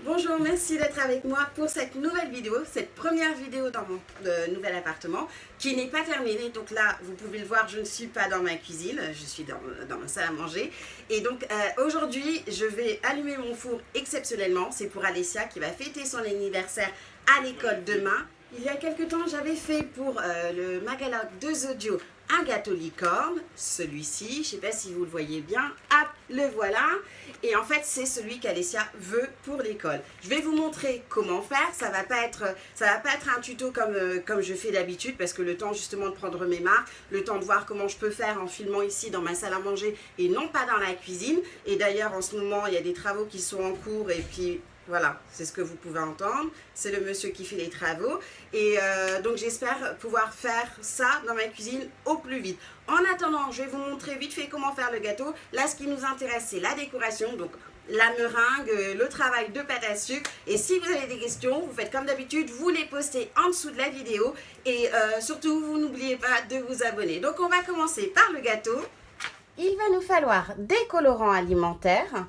Bonjour, merci d'être avec moi pour cette nouvelle vidéo, cette première vidéo dans mon nouvel appartement qui n'est pas terminée. Donc là, vous pouvez le voir, je ne suis pas dans ma cuisine, je suis dans ma salle à manger. Et donc aujourd'hui, je vais allumer mon four exceptionnellement. C'est pour Alessia qui va fêter son anniversaire à l'école demain. Il y a quelques temps, j'avais fait pour le Magalogue de Zodio un gâteau licorne, celui-ci, je ne sais pas si vous le voyez bien, hop, le voilà. Et en fait, c'est celui qu'Alessia veut pour l'école. Je vais vous montrer comment faire, ça va pas être un tuto comme je fais d'habitude, parce que le temps justement de prendre mes marques, le temps de voir comment je peux faire en filmant ici dans ma salle à manger et non pas dans la cuisine. Et d'ailleurs, en ce moment, il y a des travaux qui sont en cours et puis... Voilà, c'est ce que vous pouvez entendre. C'est le monsieur qui fait les travaux. Et donc j'espère pouvoir faire ça dans ma cuisine au plus vite. En attendant, je vais vous montrer vite fait comment faire le gâteau. Là, ce qui nous intéresse, c'est la décoration. Donc la meringue, le travail de pâte à sucre. Et si vous avez des questions, vous faites comme d'habitude, vous les postez en dessous de la vidéo. Et surtout, vous n'oubliez pas de vous abonner. Donc on va commencer par le gâteau. Il va nous falloir des colorants alimentaires.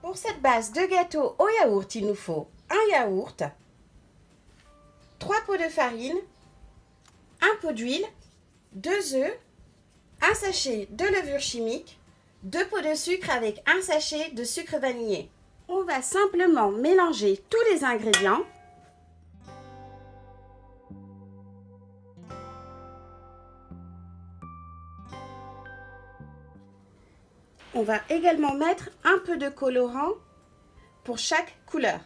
Pour cette base de gâteau au yaourt, il nous faut un yaourt, 3 pots de farine, un pot d'huile, 2 œufs, un sachet de levure chimique, 2 pots de sucre avec un sachet de sucre vanillé. On va simplement mélanger tous les ingrédients. On va également mettre un peu de colorant pour chaque couleur.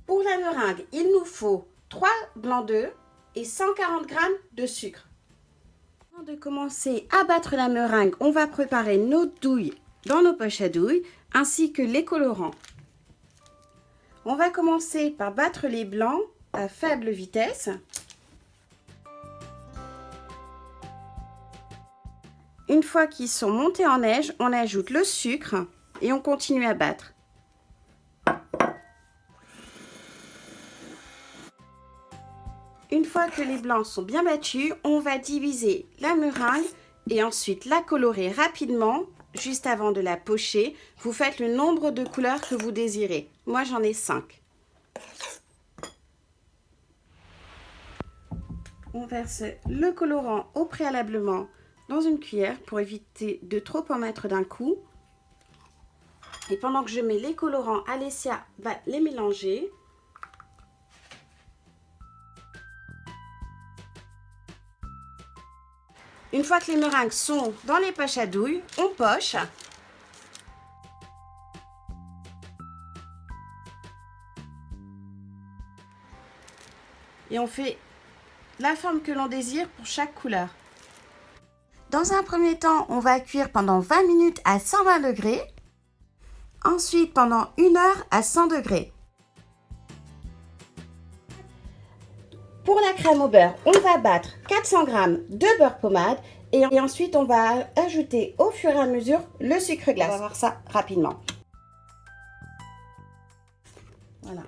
Pour la meringue, il nous faut 3 blancs d'œufs et 140 g de sucre. Avant de commencer à battre la meringue, on va préparer nos douilles dans nos poches à douilles ainsi que les colorants. On va commencer par battre les blancs à faible vitesse. Une fois qu'ils sont montés en neige, on ajoute le sucre et on continue à battre. Une fois que les blancs sont bien battus, on va diviser la meringue et ensuite la colorer rapidement. Juste avant de la pocher, vous faites le nombre de couleurs que vous désirez. Moi, j'en ai 5. On verse le colorant au préalablement dans une cuillère pour éviter de trop en mettre d'un coup. Et pendant que je mets les colorants, Alessia va les mélanger. Une fois que les meringues sont dans les poches à douille, on poche. Et on fait la forme que l'on désire pour chaque couleur. Dans un premier temps, on va cuire pendant 20 minutes à 120 degrés. Ensuite, pendant 1 heure à 100 degrés. Pour la crème au beurre, on va battre 400 g de beurre pommade et ensuite on va ajouter au fur et à mesure le sucre glace. On va voir ça rapidement. Voilà,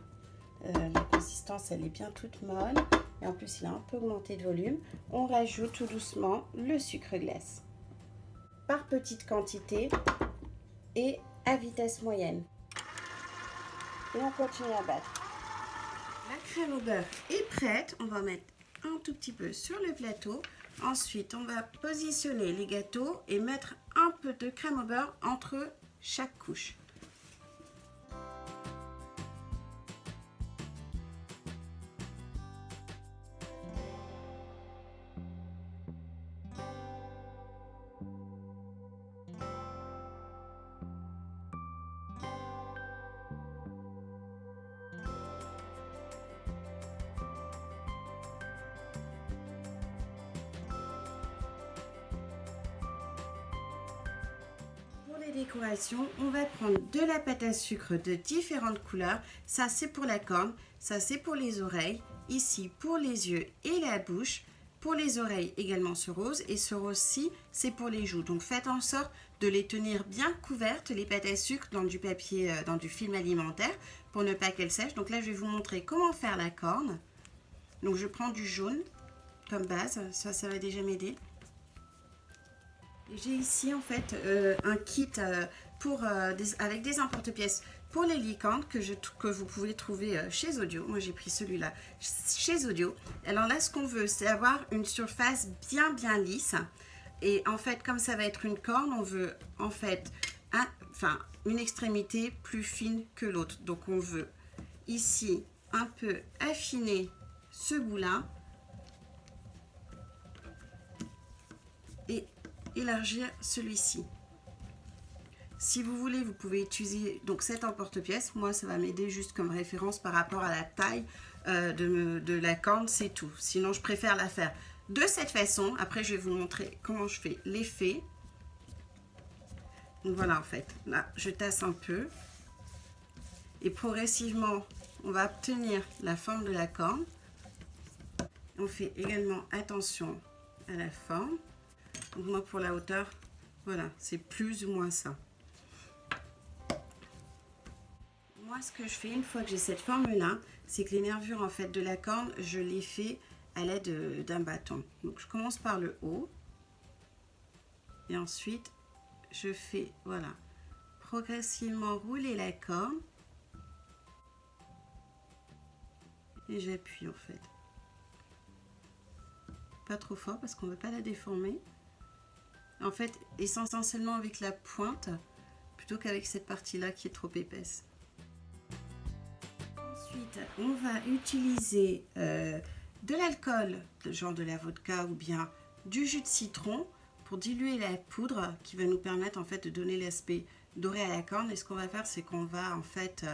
la consistance elle est bien toute molle et en plus il a un peu augmenté de volume. On rajoute tout doucement le sucre glace par petite quantité et à vitesse moyenne. Et on continue à battre. La crème au beurre est prête. On va mettre un tout petit peu sur le plateau. Ensuite, on va positionner les gâteaux et mettre un peu de crème au beurre entre chaque couche. Décoration, on va prendre de la pâte à sucre de différentes couleurs. Ça c'est pour la corne, ça c'est pour les oreilles, ici pour les yeux et la bouche, pour les oreilles également ce rose et ce rose-ci c'est pour les joues. Donc faites en sorte de les tenir bien couvertes, les pâtes à sucre, dans du papier, dans du film alimentaire pour ne pas qu'elles sèchent. Donc là je vais vous montrer comment faire la corne. Donc je prends du jaune comme base. Ça va déjà m'aider. J'ai ici en fait un kit avec des emporte-pièces pour les licornes que vous pouvez trouver chez Audio. Moi j'ai pris celui-là chez Audio. Alors là ce qu'on veut c'est avoir une surface bien lisse. Et en fait comme ça va être une corne, on veut en fait une extrémité plus fine que l'autre. Donc on veut ici un peu affiner ce bout-là. Et élargir celui-ci. Si vous voulez, vous pouvez utiliser donc cet emporte-pièce. Moi, ça va m'aider juste comme référence par rapport à la taille de la corne, c'est tout. Sinon, je préfère la faire de cette façon. Après, je vais vous montrer comment je fais l'effet. Donc voilà, en fait, là, je tasse un peu. Et progressivement, on va obtenir la forme de la corne. On fait également attention à la forme. Donc moi pour la hauteur, voilà, c'est plus ou moins ça. Moi ce que je fais une fois que j'ai cette forme là, c'est que les nervures en fait de la corne, je les fais à l'aide d'un bâton. Donc je commence par le haut et ensuite je fais, voilà, progressivement rouler la corne et j'appuie en fait. Pas trop fort parce qu'on ne veut pas la déformer. En fait, essentiellement avec la pointe, plutôt qu'avec cette partie-là qui est trop épaisse. Ensuite, on va utiliser de l'alcool, genre de la vodka ou bien du jus de citron pour diluer la poudre qui va nous permettre en fait de donner l'aspect doré à la corne. Et ce qu'on va faire, c'est qu'on va en fait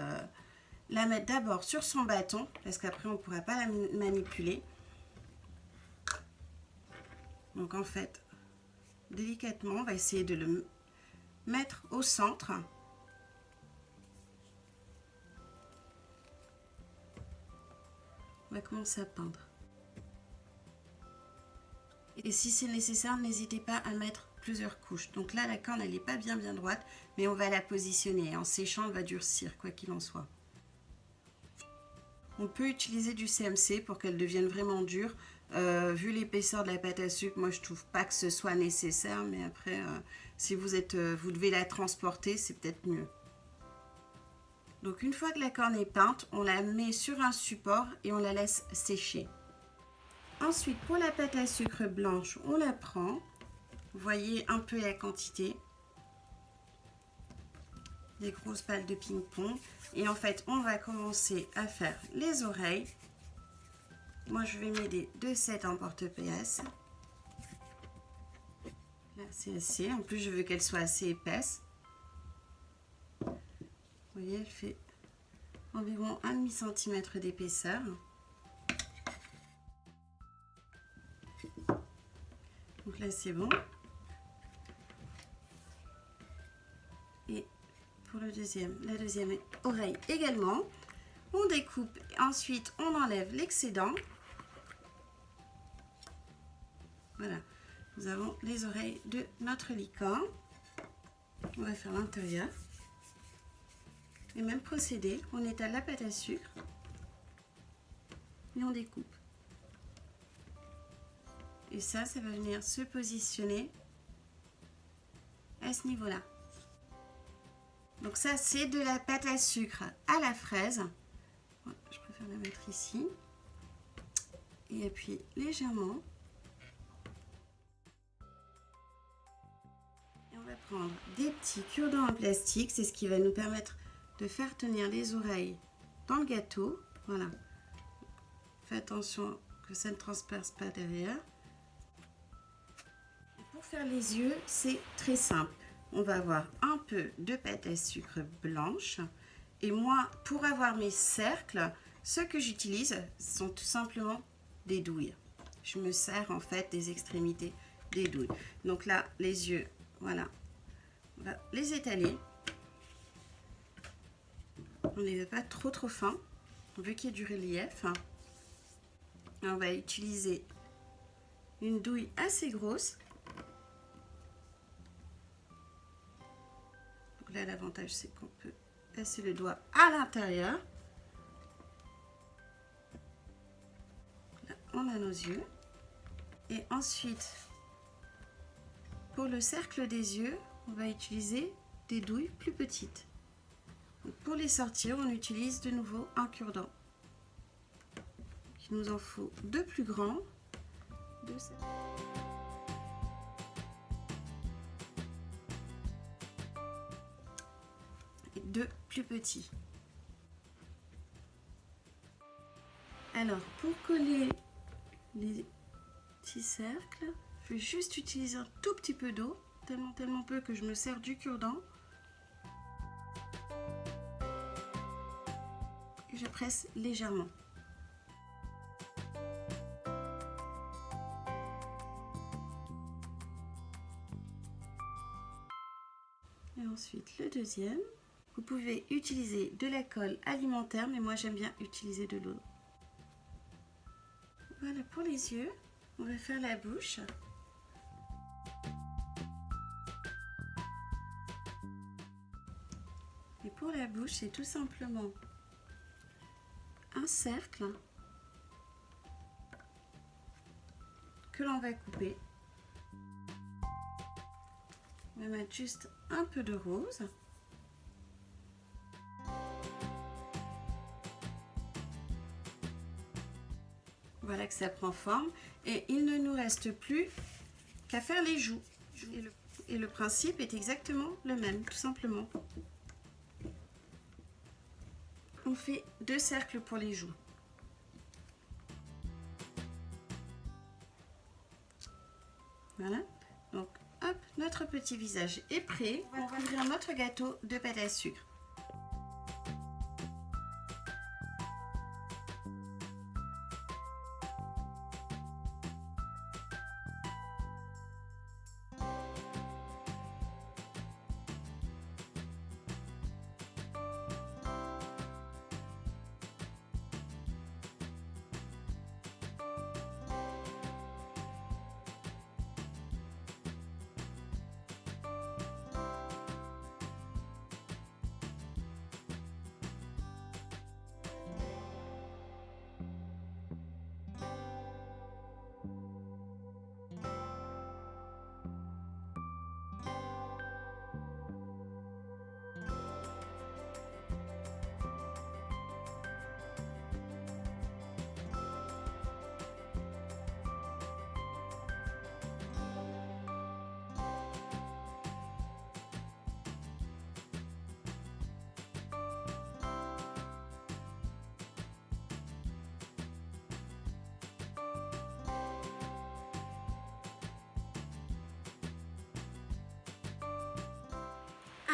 la mettre d'abord sur son bâton parce qu'après on ne pourra pas la manipuler. Donc en fait, délicatement, on va essayer de le mettre au centre. On va commencer à peindre. Et si c'est nécessaire, n'hésitez pas à mettre plusieurs couches. Donc là, la corne, elle n'est pas bien droite, mais on va la positionner. En séchant, elle va durcir, quoi qu'il en soit. On peut utiliser du CMC pour qu'elle devienne vraiment dure. Vu l'épaisseur de la pâte à sucre, moi je trouve pas que ce soit nécessaire, mais après si vous devez la transporter, c'est peut-être mieux. Donc une fois que la corne est peinte, on la met sur un support et on la laisse sécher. Ensuite pour la pâte à sucre blanche, on la prend, vous voyez un peu la quantité, des grosses balles de ping-pong, et en fait on va commencer à faire les oreilles. Moi, je vais m'aider de cet emporte-pièce. Là, c'est assez. En plus, je veux qu'elle soit assez épaisse. Vous voyez, elle fait environ 1,5 cm d'épaisseur. Donc là, c'est bon. Et pour la deuxième oreille également. On découpe. Ensuite, on enlève l'excédent. Voilà, nous avons les oreilles de notre licorne. On va faire l'intérieur. Et même procédé, on étale la pâte à sucre et on découpe. Et ça va venir se positionner à ce niveau-là. Donc ça, c'est de la pâte à sucre à la fraise. Je préfère la mettre ici. Et appuyer légèrement. On va prendre des petits cure-dents en plastique, c'est ce qui va nous permettre de faire tenir les oreilles dans le gâteau. Voilà. Faites attention que ça ne transperce pas derrière. Et pour faire les yeux, c'est très simple. On va avoir un peu de pâte à sucre blanche. Et moi, pour avoir mes cercles, ce que j'utilise sont tout simplement des douilles. Je me sers en fait des extrémités des douilles. Donc là, les yeux, voilà, on va les étaler. On ne les veut pas trop fins. On veut qu'il y ait du relief. On va utiliser une douille assez grosse. Donc là, l'avantage, c'est qu'on peut passer le doigt à l'intérieur. Là, on a nos yeux. Et ensuite, pour le cercle des yeux, on va utiliser des douilles plus petites. Donc pour les sortir, on utilise de nouveau un cure-dent. Il nous en faut deux plus grands, et deux plus petits. Alors, pour coller les petits cercles, je vais juste utiliser un tout petit peu d'eau, tellement peu que je me sers du cure-dent. Et je presse légèrement. Et ensuite le deuxième. Vous pouvez utiliser de la colle alimentaire, mais moi j'aime bien utiliser de l'eau. Voilà pour les yeux. On va faire la bouche. Et pour la bouche, c'est tout simplement un cercle que l'on va couper. On va mettre juste un peu de rose. Voilà que ça prend forme. Et il ne nous reste plus qu'à faire les joues. Et le principe est exactement le même, tout simplement. On fait deux cercles pour les joues. Voilà. Donc, hop, notre petit visage est prêt. On va ouvrir notre gâteau de pâte à sucre.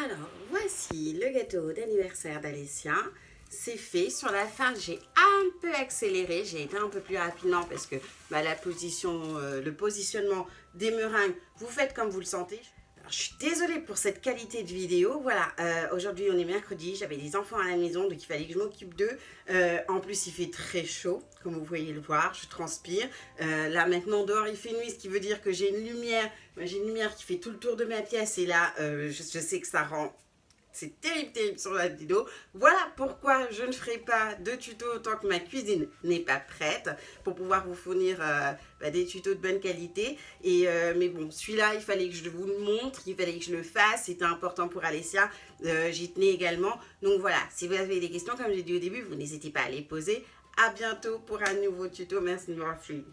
Alors, voici le gâteau d'anniversaire d'Alessia. C'est fait. Sur la fin, j'ai un peu accéléré. J'ai été un peu plus rapidement parce que le positionnement des meringues, vous faites comme vous le sentez. Alors, je suis désolée pour cette qualité de vidéo. Voilà, aujourd'hui on est mercredi, j'avais des enfants à la maison, donc il fallait que je m'occupe d'eux. En plus, il fait très chaud, comme vous voyez le voir, je transpire. Là maintenant dehors il fait nuit, ce qui veut dire que j'ai une lumière. J'ai une lumière qui fait tout le tour de ma pièce et là, je sais que ça rend... C'est terrible sur la vidéo. Voilà pourquoi je ne ferai pas de tuto tant que ma cuisine n'est pas prête pour pouvoir vous fournir des tutos de bonne qualité. Mais bon, celui-là, il fallait que je vous le montre, il fallait que je le fasse. C'était important pour Alessia. J'y tenais également. Donc voilà, si vous avez des questions, comme j'ai dit au début, vous n'hésitez pas à les poser. À bientôt pour un nouveau tuto. Merci de m'avoir suivi.